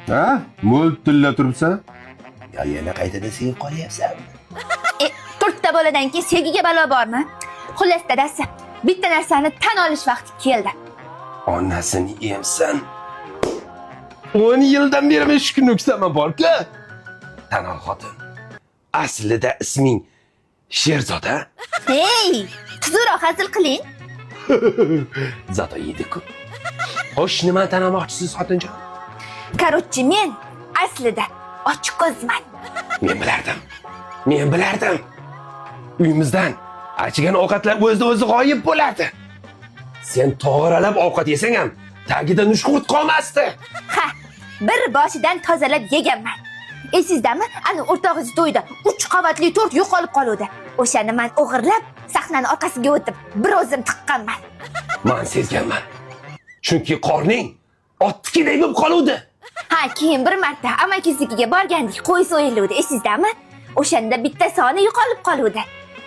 Ha? Mo'ltilla turibsan? Yo, yana qaytada sevib qolyapsanmi? To'rtta boladan keyin sevgiga balo bormi? Xullas dadasi, bitta narsani tan olish vaqti keldi. Onasini emsan. 10 yildan beri men shu kunni kutaman borku. Tanol xotin. Aslida isming Sherzoda? Hey, tuzukroq hazil qiling. Zato yedi-ku. Xo'sh, nima tan olmoqchisiz xotinjon? Korotchi, men aslida ochiq ko'zman. Men bilardim. Uyimizdan achigan ovqatlar o'zida-o'zi g'oyib bo'lardi. Sen to'g'ralab ovqat yesang ham tagida nushqut qolmasdi. Ha, bir boshidan tozalab yeganman. Esizdami? Ana o'rtog'ingiz to'yda 3 qavatli tort yo'qolib qoluvdi. O'shani men o'g'irlab, sahnani orqasiga o'tib, bir o'zim tiqqanman. Men sezganman. Chunki qorning ottikiday bo'lib qoluvdi. Ha, keyin bir marta amakisiga borgandik, qo'y so'yiluvdi, esizdami? O'shanda bitta soni yo'qolib qoluvdi.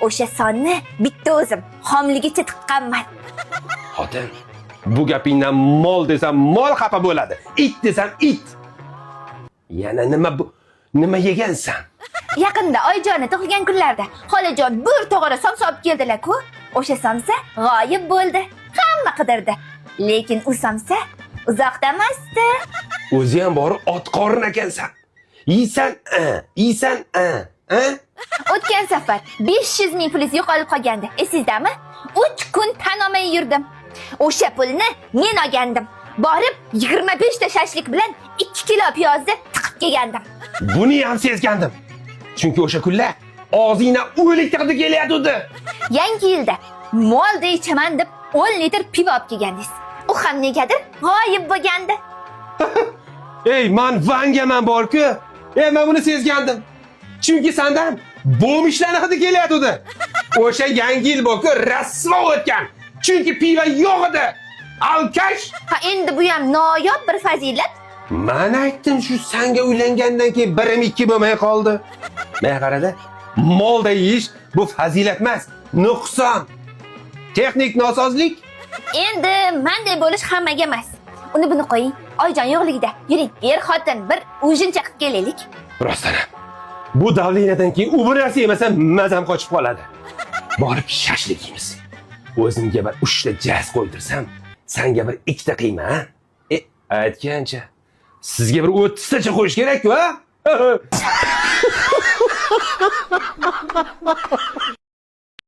O'sha sonni bitta o'zim xomligicha tiqqanman. Xotin, bu gapingdan mol desam mol xafa bo'ladi. It desam it. Yana nima yegansan? Yaqinda oyjonni tug'ilgan kunlarda xolajon bir tog'ora somsa olib keldilar-ku. O'sha somsa g'oyib bo'ldi. Hamma qidirdi. Lekin u somsa uzoqda emasdi. O'zi ham borib ot qorin ekansan. Yeysan. O'tgan safar 500 ming pulingiz yo'qolib qolgandi. Esizdami? 3 kun tan olmay yurdim. O'sha pulni men olgandim. Borib 25 ta shashlik bilan 2 kilo piyozni tiqib kelgandim. Buni ham sezgandim. Chunki o'sha kunlar og'zingdan o'lik tig'di kelyapti. Yangi yilda molda ichaman deb 10 litr pivo olib kelgandingiz. U ham negadir g'oyib bo'lgandi. Ey, men vangaman borku. Men buni sezgandim. Chunki sendan bo'mishlarni hidi kelyapti. O'sha yangi yil borku, rasvo o'tgan. Chunki pivo yo'q edi. Alkash. Ha, endi bu ham noyob bir fazilat. Men aytdim, shu senga uylangandan keyin 1-2 bo'lmay qoldi. Men qarada, molda yeyish bu fazilat emas, nuqson. Texnik nosozlik. Endi menday bo'lish hammaga emas. Uni buni qo'ying. Oyjon yo'qligida yuring, xotin bir ujincha qilib kelaylik. Rostdan. Bu davlinadan keyin u bir narsa yemasa mazam qochib qoladi. Borib shashlik yeymiz. O'zimga bir 3 ta jaz qo'ydirsam, senga bir 2 ta qiyma, ha? Aytgancha, sizga bir 30 tacha qo'yish kerak-ku, ha?